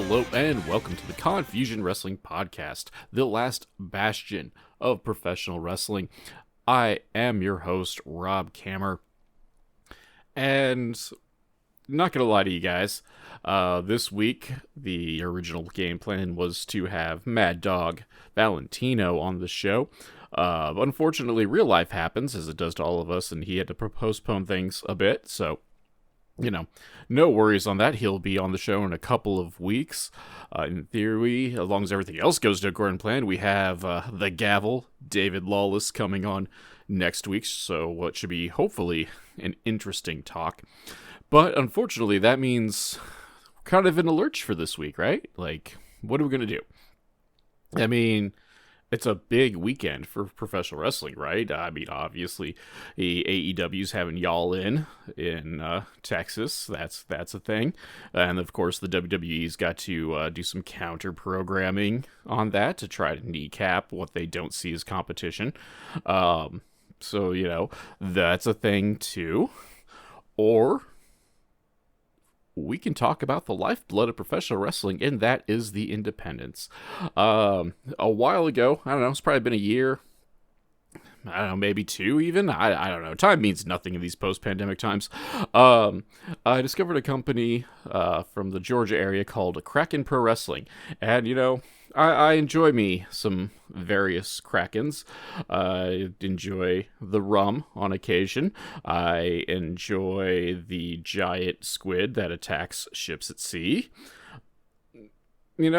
Hello and welcome to the Confusion Wrestling Podcast, the last bastion of professional wrestling. I am your host, Rob Kammer, and not gonna lie to you guys, this week the original game plan was to have Mad Dog Valentino on the show. But unfortunately, real life happens, as it does to all of us, and he had to postpone things a bit, so no worries on that. He'll be on the show in a couple of weeks. In theory, as long as everything else goes to according to plan, we have the Gavel, David Lawless, coming on next week, so what should be hopefully an interesting talk. But unfortunately, that means we're kind of in a lurch for this week, right? Like, what are we going to do? I mean, it's a big weekend for professional wrestling, right? I mean, obviously, AEW's having y'all in Texas. That's a thing. And, of course, the WWE's got to do some counter-programming on that to try to kneecap what they don't see as competition. So, that's a thing, too. Or we can talk about the lifeblood of professional wrestling, and that is the independents. A while ago, I don't know, it's probably been a year, I don't know, maybe two even, I don't know, time means nothing in these post-pandemic times. I discovered a company from the Georgia area called Kraken Pro Wrestling, and I enjoy me some various Krakens. I enjoy the rum on occasion. I enjoy the giant squid that attacks ships at sea.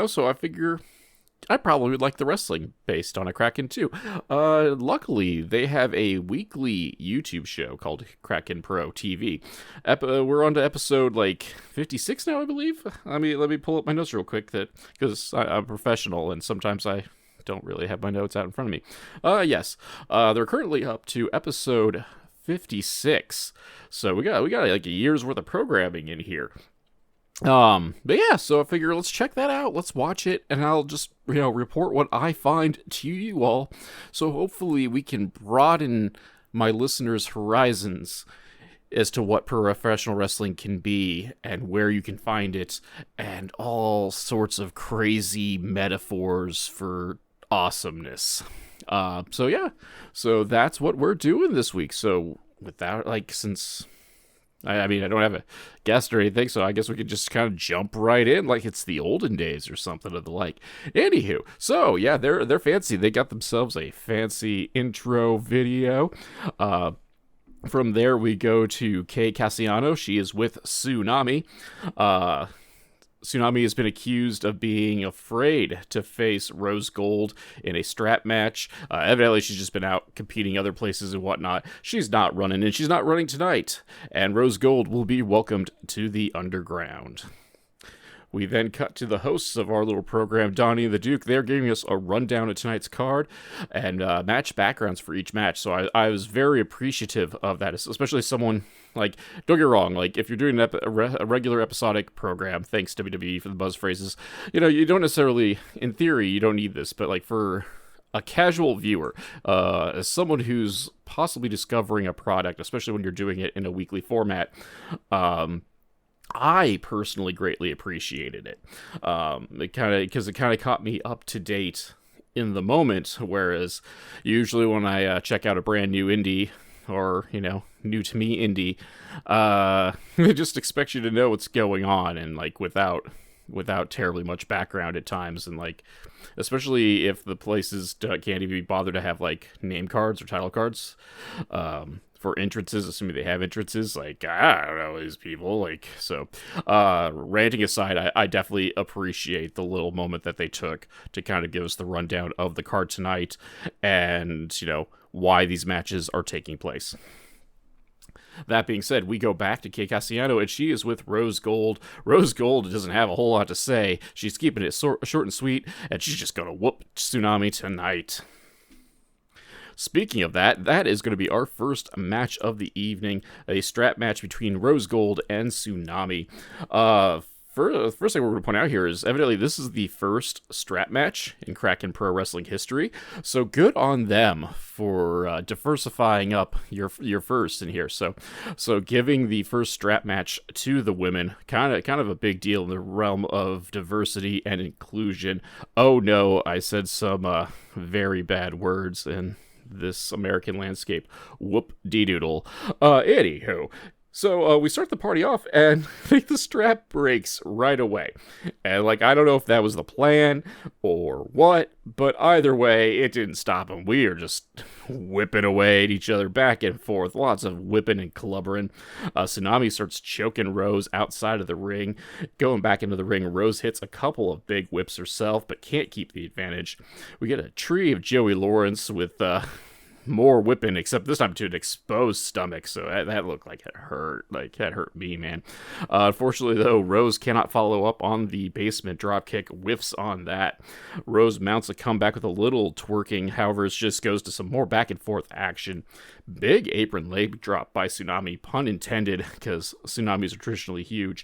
So I figure I probably would like the wrestling based on a Kraken too. Luckily, they have a weekly YouTube show called Kraken Pro TV. We're on to episode 56 now, I believe. Let me pull up my notes real quick, because I'm a professional and sometimes I don't really have my notes out in front of me. Yes, they're currently up to episode 56. So we got like a year's worth of programming in here. But yeah, so I figure let's check that out, let's watch it, and I'll just, report what I find to you all, so hopefully we can broaden my listeners' horizons as to what professional wrestling can be, and where you can find it, and all sorts of crazy metaphors for awesomeness. So yeah, so that's what we're doing this week. So without, since I mean, I don't have a guest or anything, so I guess we could just kind of jump right in like it's the olden days or something of the like. Anywho, so yeah, they're fancy. They got themselves a fancy intro video. From there, we go to Kay Cassiano. She is with Tsunami. Tsunami has been accused of being afraid to face Rose Gold in a strap match. Evidently, she's just been out competing other places and whatnot. She's not running, and she's not running tonight. And Rose Gold will be welcomed to the underground. We then cut to the hosts of our little program, Donnie and the Duke. They're giving us a rundown of tonight's card and match backgrounds for each match. So I was very appreciative of that, especially someone, don't get me wrong, if you're doing a regular episodic program, thanks WWE for the buzz phrases, you don't necessarily, in theory, you don't need this, but for a casual viewer, as someone who's possibly discovering a product, especially when you're doing it in a weekly format, I personally greatly appreciated it. Because it kind of caught me up to date in the moment, whereas usually when I check out a brand new indie, or, new to me indie, they just expect you to know what's going on, and without terribly much background at times, and especially if the places can't even be bothered to have name cards or title cards for entrances, assuming they have entrances. I don't know these people. So ranting aside, I definitely appreciate the little moment that they took to kind of give us the rundown of the card tonight, and why these matches are taking place. That being said, we go back to Kay Cassiano, and she is with Rose Gold. Rose Gold doesn't have a whole lot to say. She's keeping it short and sweet, and she's just going to whoop Tsunami tonight. Speaking of that is going to be our first match of the evening, a strap match between Rose Gold and Tsunami. first thing we're going to point out here is evidently this is the first strap match in Kraken Pro Wrestling history. So good on them for diversifying up your first in here. So giving the first strap match to the women, kind of a big deal in the realm of diversity and inclusion. Oh no, I said some very bad words in this American landscape. Whoop-de-doodle. Anywho. So we start the party off, and the strap breaks right away. And, I don't know if that was the plan or what, but either way, it didn't stop them. We are just whipping away at each other back and forth. Lots of whipping and clubbering. Tsunami starts choking Rose outside of the ring. Going back into the ring, Rose hits a couple of big whips herself, but can't keep the advantage. We get a tree of Joey Lawrence with... more whipping, except this time to an exposed stomach, so that looked like it hurt. That hurt me, man. Unfortunately, though, Rose cannot follow up on the basement dropkick, whiffs on that. Rose mounts a comeback with a little twerking, however, it just goes to some more back and forth action. Big apron leg drop by Tsunami, pun intended, because Tsunamis are traditionally huge.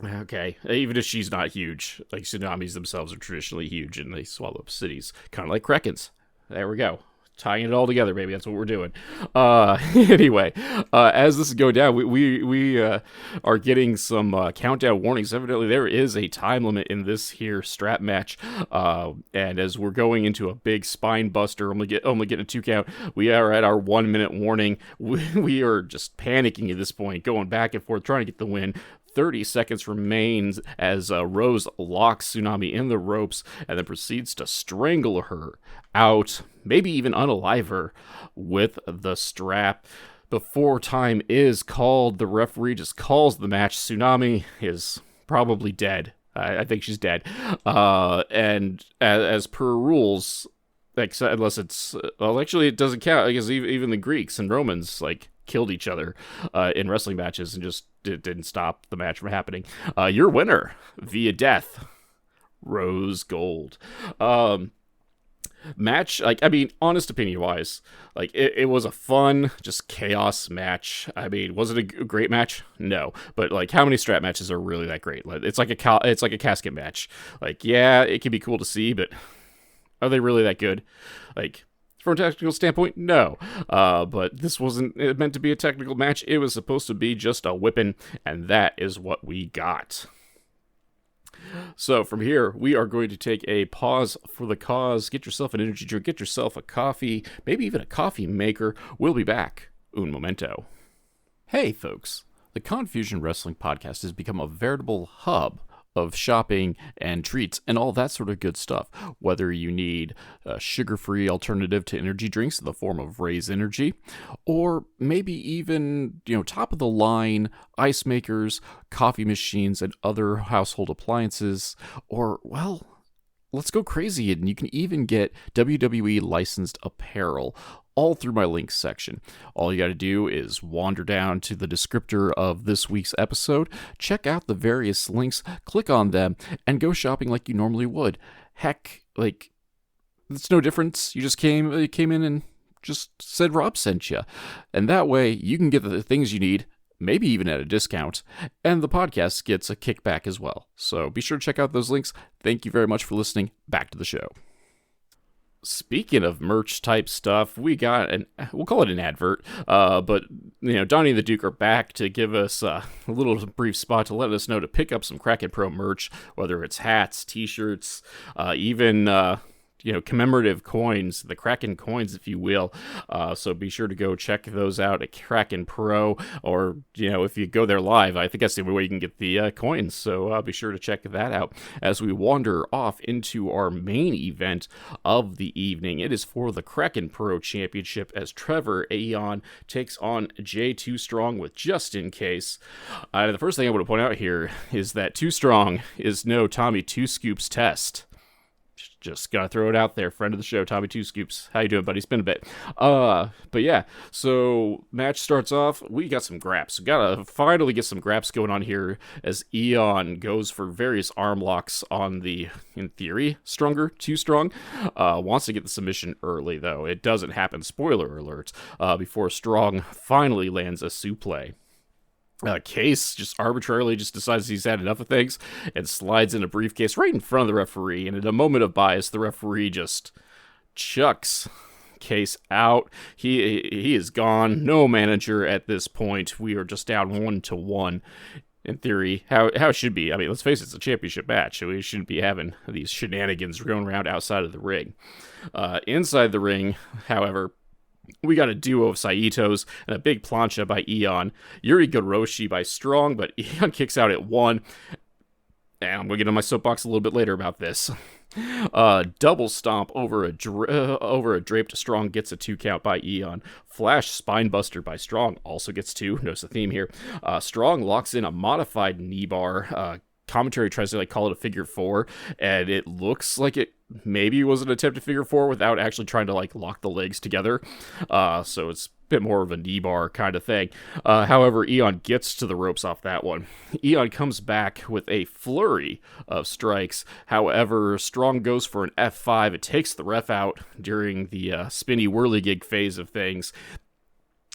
Okay, even if she's not huge, Tsunamis themselves are traditionally huge, and they swallow up cities, kind of like Krakens. There we go. Tying it all together, baby. That's what we're doing. Anyway, as this is going down, we are getting some countdown warnings. Evidently, there is a time limit in this here strap match. And as we're going into a big spine buster, only getting a 2 count, we are at our 1 minute warning. We are just panicking at this point, going back and forth, trying to get the win. 30 seconds remains as Rose locks Tsunami in the ropes and then proceeds to strangle her out, maybe even unalive her with the strap. Before time is called, the referee just calls the match. Tsunami is probably dead. I think she's dead. And as per rules, unless it's... Well, actually, it doesn't count, because even the Greeks and Romans, killed each other in wrestling matches and just didn't stop the match from happening. Your winner via death, Rose Gold. Match, honest opinion wise, it was a fun, just chaos match. Was it a great match? No, but how many strap matches are really that great? It's like a casket match. Yeah, it can be cool to see, but are they really that good? From a technical standpoint, no. But this wasn't meant to be a technical match. It was supposed to be just a whipping, and that is what we got. So from here, we are going to take a pause for the cause. Get yourself an energy drink, get yourself a coffee, maybe even a coffee maker. We'll be back. Un momento. Hey, folks. The Confusion Wrestling Podcast has become a veritable hub of shopping and treats and all that sort of good stuff. Whether you need a sugar-free alternative to energy drinks in the form of Raise Energy, or maybe even, top-of-the-line ice makers, coffee machines, and other household appliances, or, well, let's go crazy, and you can even get WWE licensed apparel, all through my links section. All you got to do is wander down to the descriptor of this week's episode, check out the various links, click on them, and go shopping like you normally would. Heck, it's no difference. You just came in and just said Rob sent you. And that way, you can get the things you need, maybe even at a discount, and the podcast gets a kickback as well. So be sure to check out those links. Thank you very much for listening. Back to the show. Speaking of merch type stuff, we got we'll call it an advert, but Donnie and the Duke are back to give us a little brief spot to let us know to pick up some Kraken Pro merch, whether it's hats, t-shirts, even commemorative coins, the Kraken coins, if you will. So be sure to go check those out at Kraken Pro, or, if you go there live, I think that's the only way you can get the coins. So be sure to check that out as we wander off into our main event of the evening. It is for the Kraken Pro Championship as Trevor Aeon takes on J2 Strong with Just In Case. The first thing I want to point out here is that Too Strong is no Tommy Two Scoops test. Just gotta throw it out there. Friend of the show, Tommy Two Scoops. How you doing, buddy? It's been a bit. But yeah, so match starts off. We got some graps. We gotta finally get some graps going on here as Eon goes for various arm locks on the, in theory, stronger, Too Strong. Wants to get the submission early, though. It doesn't happen. Spoiler alert. Before Strong finally lands a suplex. Case just arbitrarily just decides he's had enough of things and slides in a briefcase right in front of the referee. And in a moment of bias, the referee just chucks Case out. He is gone. No manager at this point. We are just down 1-1. In theory, how it should be. I mean, let's face it, it's a championship match, so we shouldn't be having these shenanigans going around outside of the ring. Inside the ring, however, we got a duo of Saitos and a big plancha by Eon. Yuri Goroshi by Strong, but Eon kicks out at 1. And I'm going to get on my soapbox a little bit later about this. Double stomp over a drape to Strong, gets a 2 count by Eon. Flash spinebuster by Strong, also gets 2. Notice the theme here. Strong locks in a modified knee bar. Commentary tries to call it a figure 4, and it looks like it maybe was an attempt to figure 4 without actually trying to lock the legs together. So it's a bit more of a knee bar kind of thing. However, Eon gets to the ropes off that one. Eon comes back with a flurry of strikes. However, Strong goes for an F5. It takes the ref out during the spinny whirligig phase of things.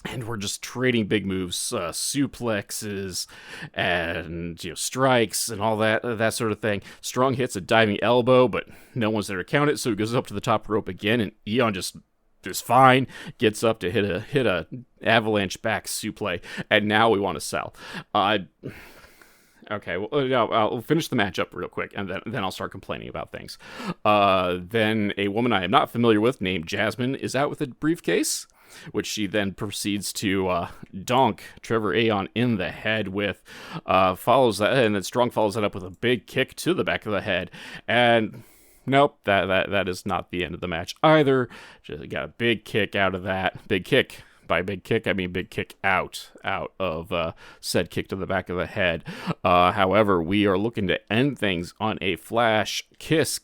And we're just trading big moves, suplexes, and strikes, and all that sort of thing. Strong hits a diving elbow, but no one's there to count it, so he goes up to the top rope again, and Eon just is fine, gets up to hit a avalanche back suplex, and now we want to sell. Okay, well, no, I'll finish the matchup real quick, and then I'll start complaining about things. Then a woman I am not familiar with, named Jasmine, is out with a briefcase, which she then proceeds to donk Trevor Aeon in the head with, follows that, and then Strong follows that up with a big kick to the back of the head, and nope, that is not the end of the match either. Just got a big kick out of that. Big kick. By big kick, I mean big kick out of said kick to the back of the head. However, we are looking to end things on a flash kiss,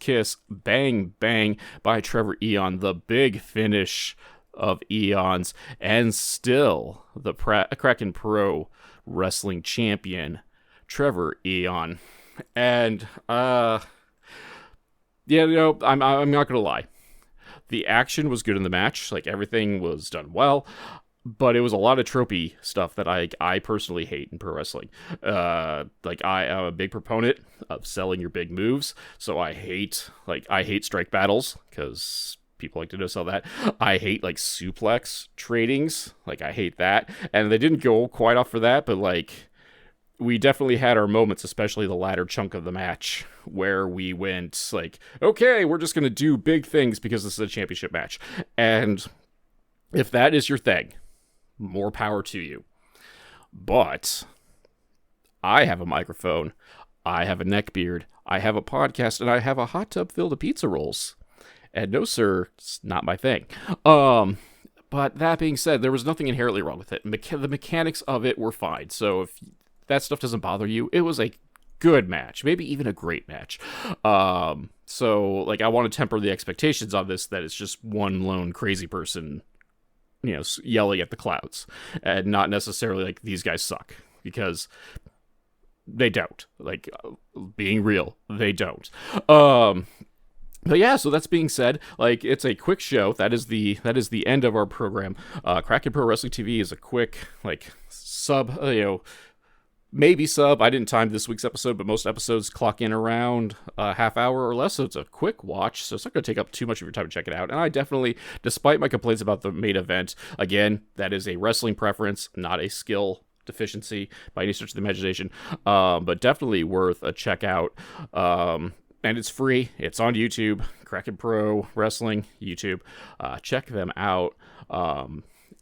bang, bang by Trevor Aeon, the big finish of Eon's, and still the Kraken Pro Wrestling Champion, Trevor Aeon. And I'm not gonna lie. The action was good in the match. Everything was done well, but it was a lot of tropey stuff that I personally hate in pro wrestling. I am a big proponent of selling your big moves, so I hate strike battles because people like to no-sell that. I hate suplex tradings. I hate that, and they didn't go quite off for that, but we definitely had our moments, especially the latter chunk of the match, where we went okay, we're just going to do big things because this is a championship match. And if that is your thing, more power to you. But I have a microphone, I have a neck beard, I have a podcast, and I have a hot tub filled with pizza rolls. And no, sir, it's not my thing. But that being said, there was nothing inherently wrong with it. The mechanics of it were fine. So if that stuff doesn't bother you, it was a good match, maybe even a great match. So I want to temper the expectations on this, that it's just one lone crazy person, yelling at the clouds, and not necessarily these guys suck, because they don't. Being real, they don't. But yeah, so that's being said, it's a quick show. That is the end of our program. Kraken Pro Wrestling TV is a quick sub, maybe sub. I didn't time this week's episode, but most episodes clock in around a half hour or less, so it's a quick watch, so it's not going to take up too much of your time to check it out. And I definitely, despite my complaints about the main event, again, that is a wrestling preference, not a skill deficiency by any stretch of the imagination, but definitely worth a check out. And it's free. It's on YouTube. Kraken Pro Wrestling YouTube. Check them out.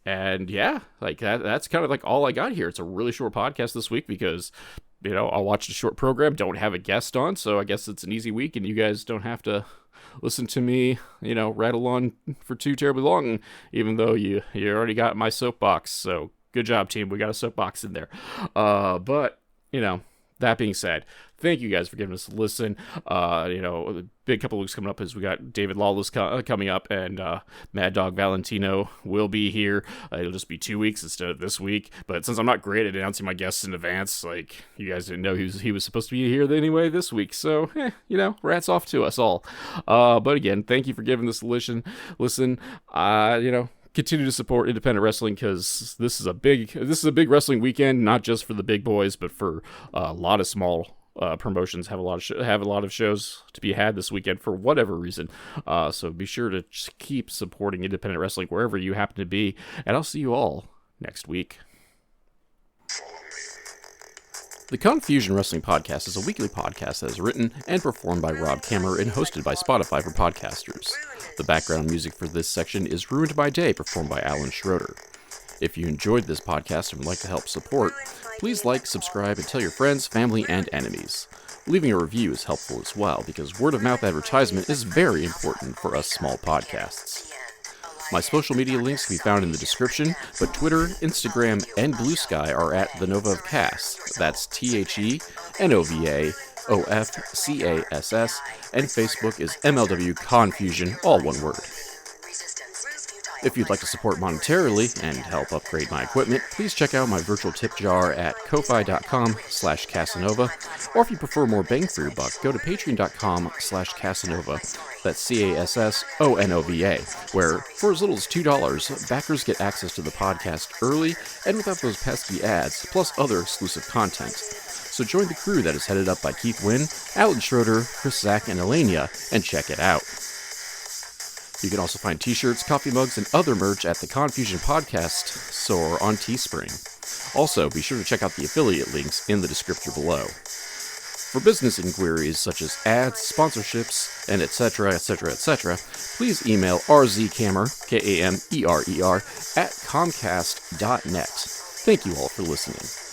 And yeah, that's kind of all I got here. It's a really short podcast this week because, I watched a short program, don't have a guest on, so I guess it's an easy week, and you guys don't have to listen to me, rattle on for too terribly long, even though you already got my soapbox. So good job, team. We got a soapbox in there. But that being said, thank you guys for giving us a listen. A big couple of weeks coming up is we got David Lawless coming up, and Mad Dog Valentino will be here. It'll just be 2 weeks instead of this week. But since I'm not great at announcing my guests in advance, you guys didn't know he was supposed to be here anyway this week. So, rats off to us all. But again, thank you for giving this a listen. continue to support independent wrestling, because this is a big wrestling weekend, not just for the big boys, but for a lot of small promotions have a lot of shows to be had this weekend for whatever reason. So be sure to just keep supporting independent wrestling wherever you happen to be, and I'll see you all next week. The Confusion Wrestling Podcast is a weekly podcast that is written and performed by Rob Kammer and hosted by Spotify for podcasters. The background music for this section is Ruined by Day, performed by Alan Schroeder. If you enjoyed this podcast and would like to help support, please like, subscribe, and tell your friends, family, and enemies. Leaving a review is helpful as well, because word-of-mouth advertisement is very important for us small podcasts. My social media links can be found in the description, but Twitter, Instagram, and Blue Sky are at The Nova of Cass. That's TheNovaofCass, and Facebook is MLW Confusion, all one word. If you'd like to support monetarily and help upgrade my equipment, please check out my virtual tip jar at ko-fi.com/Casanova, or if you prefer more bang for your buck, go to patreon.com/Casanova, that's CASSONOVA, where for as little as $2, backers get access to the podcast early and without those pesky ads, plus other exclusive content. So join the crew that is headed up by Keith Wynn, Alan Schroeder, Chris Zach, and Elenia, and check it out. You can also find t-shirts, coffee mugs, and other merch at the Confusion Podcast store on Teespring. Also, be sure to check out the affiliate links in the description below. For business inquiries such as ads, sponsorships, and etc., please email rzkamer, Kamer, at comcast.net. Thank you all for listening.